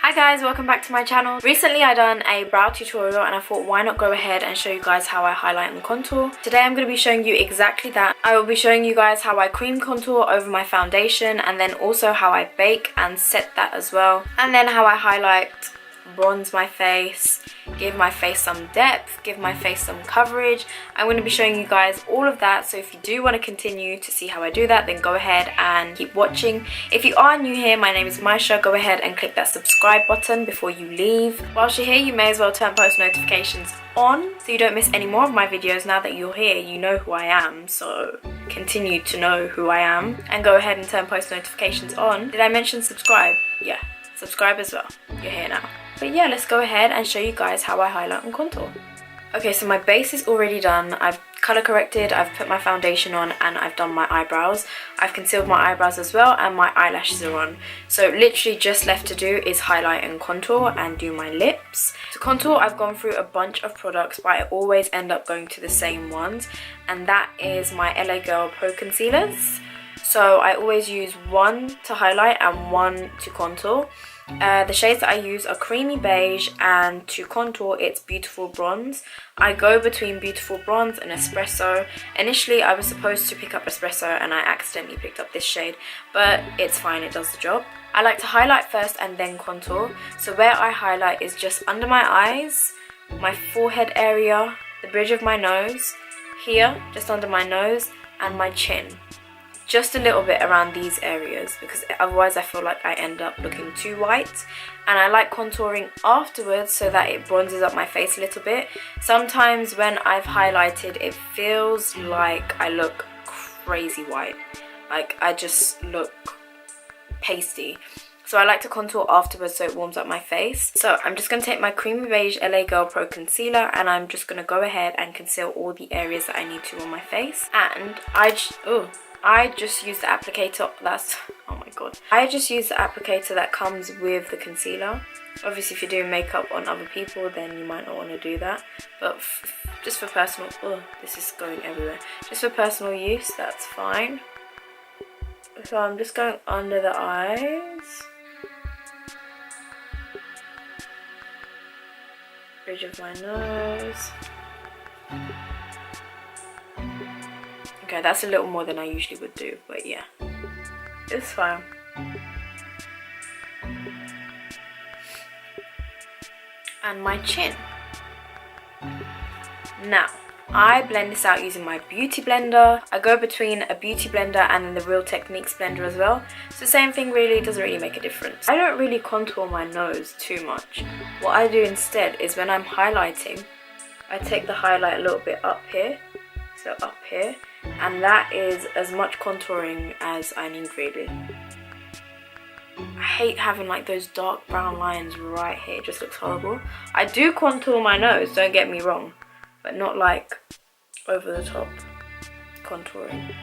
Hi guys, welcome back to my channel. Recently I done a brow tutorial and I thought why not go ahead and show you guys how I highlight and contour. Today I'm going to be showing you exactly that. I will be showing you guys how I cream contour over my foundation, and then also how I bake and set that as well, and then how I highlight, bronze my face, give my face some depth, give my face some coverage. I'm going to be showing you guys all of that, so if you do want to continue to see how I do that, then go ahead and keep watching. If you are new here, my name is Maisha. Go ahead and click that subscribe button before you leave. Whilst you're here, you may as well turn post notifications on so you don't miss any more of my videos. Now that you're here, you know who I am, so continue to know who I am and go ahead and turn post notifications on. Did I mention subscribe? Yeah, subscribe as well. You're here now. But yeah, let's go ahead and show you guys how I highlight and contour. Okay, so my base is already done. I've color corrected, I've put my foundation on, and I've done my eyebrows. I've concealed my eyebrows as well, and my eyelashes are on. So literally just left to do is highlight and contour and do my lips. To contour, I've gone through a bunch of products, but I always end up going to the same ones, and that is my LA Girl Pro Concealers. So I always use one to highlight and one to contour. The shades that I use are Creamy Beige, and to contour it's Beautiful Bronze. I go between Beautiful Bronze and Espresso. Initially I was supposed to pick up Espresso and I accidentally picked up this shade, but it's fine, it does the job. I like to highlight first and then contour. So where I highlight is just under my eyes, my forehead area, the bridge of my nose, here, just under my nose, and my chin. Just a little bit around these areas, because otherwise I feel like I end up looking too white. And I like contouring afterwards so that it bronzes up my face a little bit. Sometimes when I've highlighted, it feels like I look crazy white, like I just look pasty. So I like to contour afterwards so it warms up my face. So I'm just going to take my Creamy Beige LA Girl Pro Concealer, and I'm just going to go ahead and conceal all the areas that I need to on my face. And I just use the applicator, oh my god. I just use the applicator that comes with the concealer. Obviously if you're doing makeup on other people, then you might not want to do that. But just for personal, this is going everywhere. Just for personal use, that's fine. So I'm just going under the eyes. Bridge of my nose. Okay, that's a little more than I usually would do, but yeah, it's fine. And my chin. Now, I blend this out using my beauty blender. I go between a beauty blender and then the Real Techniques blender as well. It's the same thing really, it doesn't really make a difference. I don't really contour my nose too much. What I do instead is when I'm highlighting, I take the highlight a little bit up here, so up here. And that is as much contouring as I need really. I hate having like those dark brown lines right here, it just looks horrible. I do contour my nose, don't get me wrong, but not like over the top contouring.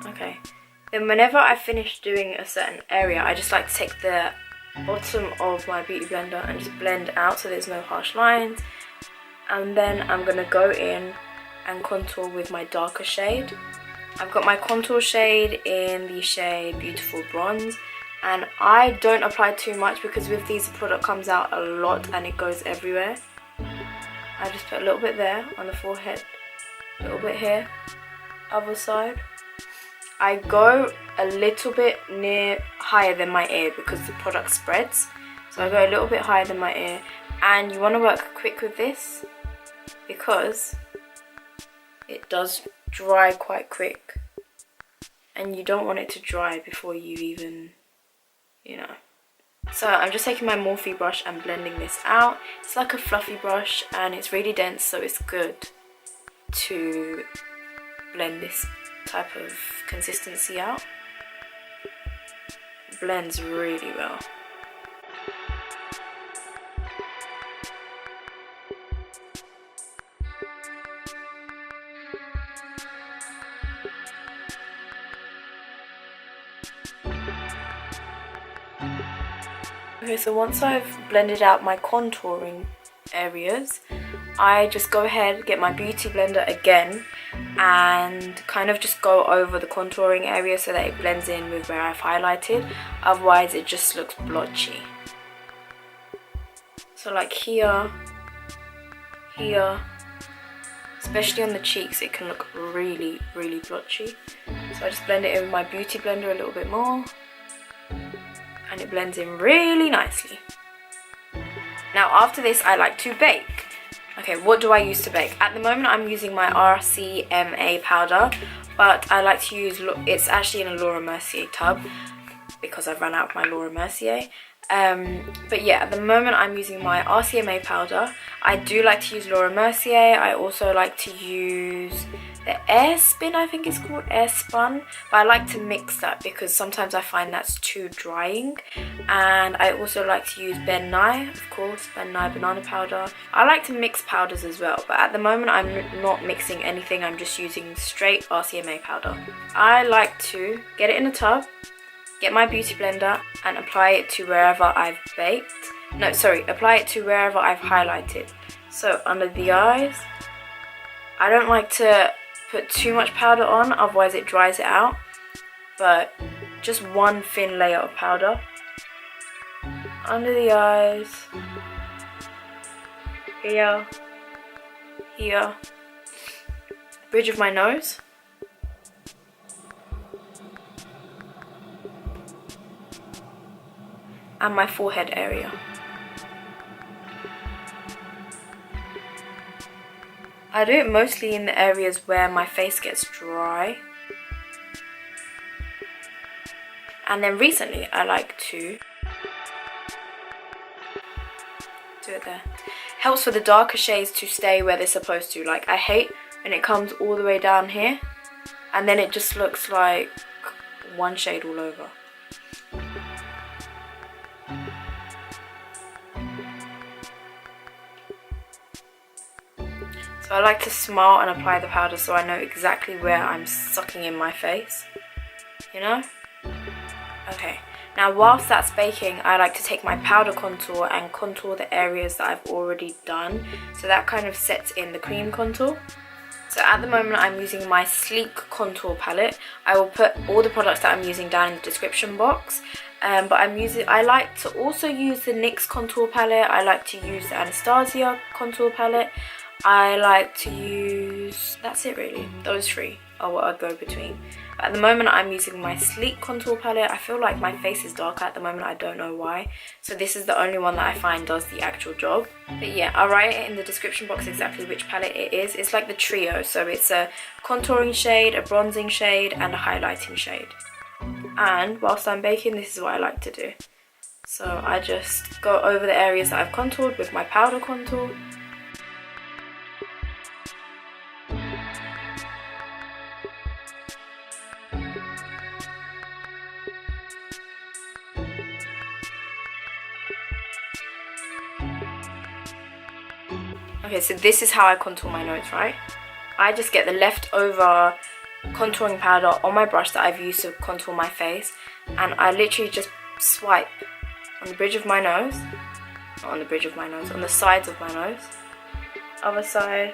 Okay, then whenever I finish doing a certain area, I just like to take the bottom of my beauty blender and just blend out so there's no harsh lines, and then I'm gonna go in and contour with my darker shade. I've got my contour shade in the shade Beautiful Bronze, and I don't apply too much because with these the product comes out a lot and it goes everywhere. I just put a little bit there on the forehead, a little bit here, other side. I go a little bit higher than my ear because the product spreads. So I go a little bit higher than my ear. And you want to work quick with this because it does dry quite quick. And you don't want it to dry before you even, you know. So I'm just taking my Morphe brush and blending this out. It's like a fluffy brush and it's really dense, so it's good to blend this type of consistency out. Blends really well. Okay, so once I've blended out my contouring areas, I just go ahead, get my beauty blender again, and kind of just go over the contouring area so that it blends in with where I've highlighted. Otherwise it just looks blotchy. So like here, especially on the cheeks, it can look really blotchy. So I just blend it in with my beauty blender a little bit more, and it blends in really nicely. Now after this I like to bake. Okay, what do I use to bake? At the moment I'm using my RCMA powder, but I like to use, it's actually in a Laura Mercier tub because I've run out of my Laura Mercier. But yeah, at the moment I'm using my RCMA powder. I do like to use Laura Mercier. I also like to use the Air Spin, I think it's called, Air Spun, but I like to mix that because sometimes I find that's too drying. And I also like to use Ben Nye, of course, Ben Nye banana powder. I like to mix powders as well, but at the moment I'm not mixing anything, I'm just using straight RCMA powder. I like to get it in a tub, get my beauty blender and apply it to wherever I've baked. No, sorry, apply it to wherever I've highlighted. So under the eyes, I don't like to put too much powder on, otherwise it dries it out, but just one thin layer of powder under the eyes, here, bridge of my nose, and my forehead area. I do it mostly in the areas where my face gets dry. And then recently I like to do it there. Helps for the darker shades to stay where they're supposed to. Like, I hate when it comes all the way down here and then it just looks like one shade all over. So I like to smile and apply the powder so I know exactly where I'm sucking in my face, you know? Okay, now whilst that's baking, I like to take my powder contour and contour the areas that I've already done. So that kind of sets in the cream contour. So at the moment I'm using my Sleek contour palette. I will put all the products that I'm using down in the description box. But I like to also use the NYX contour palette. I like to use the Anastasia contour palette. I like to use, that's it really, those three are what I go between. At the moment I'm using my Sleek contour palette. I feel like my face is darker at the moment, I don't know why. So this is the only one that I find does the actual job. But yeah, I'll write it in the description box exactly which palette it is. It's like the trio, so it's a contouring shade, a bronzing shade and a highlighting shade. And whilst I'm baking, this is what I like to do. So I just go over the areas that I've contoured with my powder contour. Okay, so this is how I contour my nose, right? I just get the leftover contouring powder on my brush that I've used to contour my face, and I literally just swipe on the bridge of my nose, not on the bridge of my nose, on the sides of my nose, other side,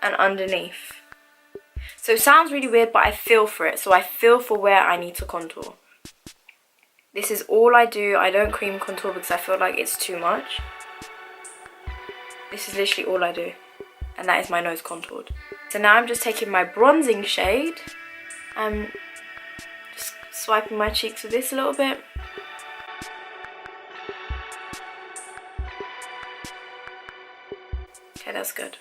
and underneath. So it sounds really weird, but I feel for it, so I feel for where I need to contour. This is all I do. I don't cream contour because I feel like it's too much. This is literally all I do, and that is my nose contoured. So now I'm just taking my bronzing shade and just swiping my cheeks with this a little bit. Okay, that's good.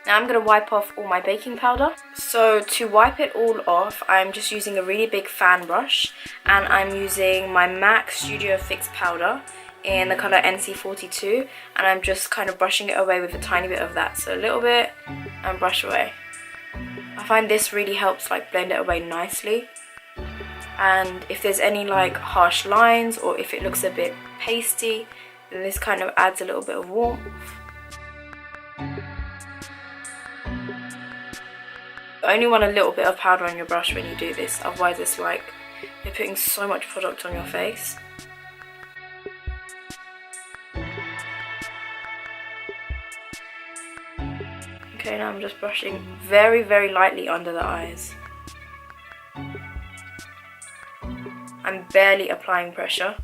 Now I'm going to wipe off all my baking powder. So to wipe it all off, I'm just using a really big fan brush, and I'm using my MAC Studio Fix powder in the colour NC42, and I'm just kind of brushing it away with a tiny bit of that. So a little bit and brush away. I find this really helps like blend it away nicely, and if there's any like harsh lines or if it looks a bit pasty, then this kind of adds a little bit of warmth. You only want a little bit of powder on your brush when you do this, otherwise it's like you're putting so much product on your face. Okay, now I'm just brushing very, very lightly under the eyes. I'm barely applying pressure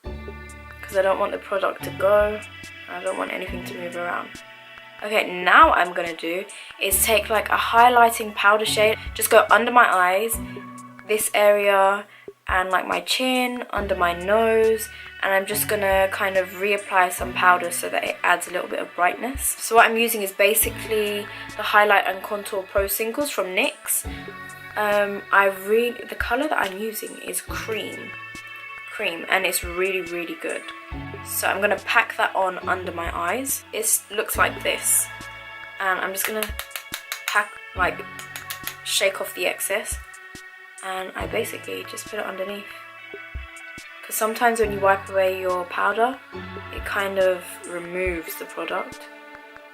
because I don't want the product to go. I don't want anything to move around. Okay, now what I'm gonna do is take like a highlighting powder shade, just go under my eyes, this area, and like my chin, under my nose, and I'm just gonna kind of reapply some powder so that it adds a little bit of brightness. So what I'm using is basically the Highlight and Contour Pro Singles from NYX. The colour that I'm using is cream, and it's really, really good. So I'm gonna pack that on under my eyes. It looks like this, and I'm just gonna shake off the excess, and I basically just put it underneath. Because sometimes when you wipe away your powder, it kind of removes the product.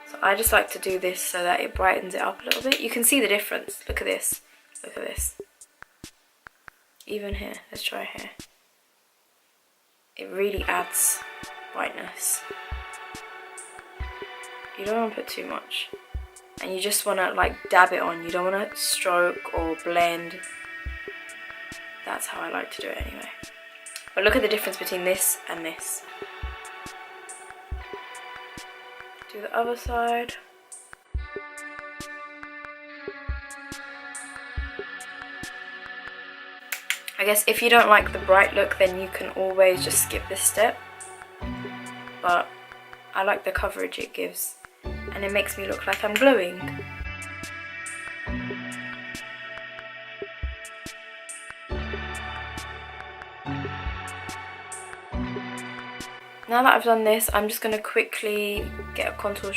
So I just like to do this so that it brightens it up a little bit. You can see the difference. Look at this. Look at this. Even here. Let's try here. It really adds brightness. You don't want to put too much. And you just want to like dab it on. You don't want to stroke or blend. That's how I like to do it anyway. But look at the difference between this and this. Do the other side. I guess if you don't like the bright look, then you can always just skip this step. But I like the coverage it gives, and it makes me look like I'm glowing. Now that I've done this, I'm just going to quickly get a contour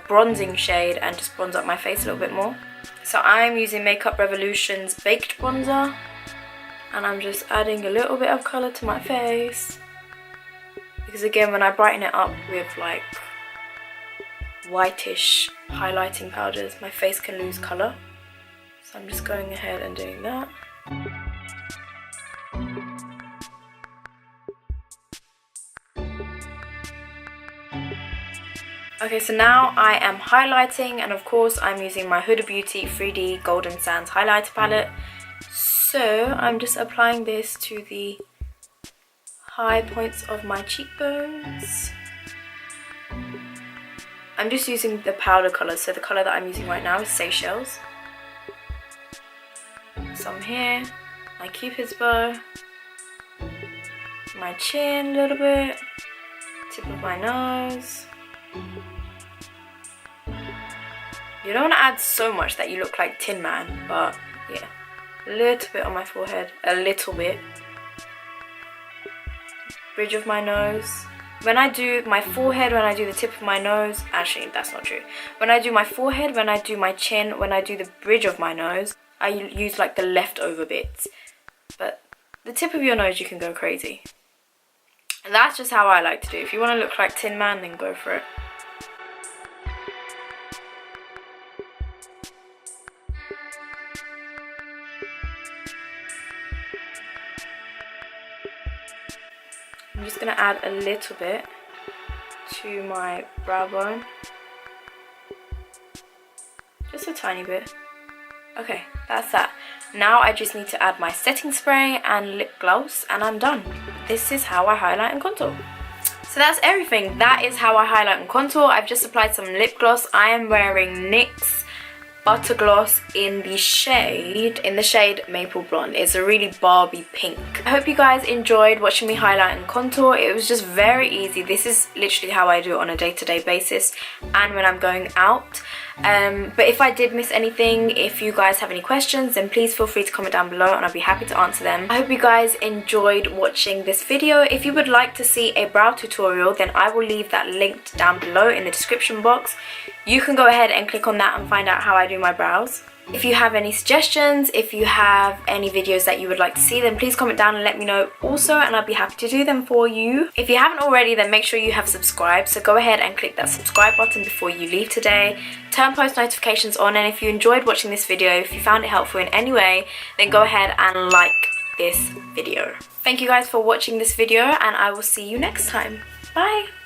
bronzing shade and just bronze up my face a little bit more. So I'm using Makeup Revolution's Baked Bronzer, and I'm just adding a little bit of colour to my face. Because again, when I brighten it up with like whitish highlighting powders, my face can lose colour. So I'm just going ahead and doing that. Okay, so now I am highlighting, and of course I'm using my Huda Beauty 3D Golden Sands highlighter palette. So I'm just applying this to the high points of my cheekbones. I'm just using the powder colour, so the colour that I'm using right now is Seychelles. Some here, my Cupid's bow, my chin a little bit, tip of my nose. You don't want to add so much that you look like Tin Man, but yeah, a little bit on my forehead, a little bit. Bridge of my nose. When I do my forehead, when I do the tip of my nose, actually that's not true. When I do my forehead, when I do my chin, when I do the bridge of my nose, I use like the leftover bits. But the tip of your nose, you can go crazy. And that's just how I like to do it. If you want to look like Tin Man, then go for it. I'm just going to add a little bit to my brow bone. Just a tiny bit. Okay, that's that. Now I just need to add my setting spray and lip gloss, and I'm done. This is how I highlight and contour. So that's everything. That is how I highlight and contour. I've just applied some lip gloss. I am wearing NYX Buttergloss in the shade Maple Blonde. It's a really Barbie pink. I hope you guys enjoyed watching me highlight and contour. It was just very easy. This is literally how I do it on a day-to-day basis and when I'm going out. But if I did miss anything, if you guys have any questions, then please feel free to comment down below and I'll be happy to answer them. I hope you guys enjoyed watching this video. If you would like to see a brow tutorial, then I will leave that linked down below in the description box. You can go ahead and click on that and find out how I do my brows. If you have any suggestions, if you have any videos that you would like to see, then please comment down and let me know also, and I'll be happy to do them for you. If you haven't already, then make sure you have subscribed, so go ahead and click that subscribe button before you leave today. Turn post notifications on, and if you enjoyed watching this video, if you found it helpful in any way, then go ahead and like this video. Thank you guys for watching this video, and I will see you next time. Bye!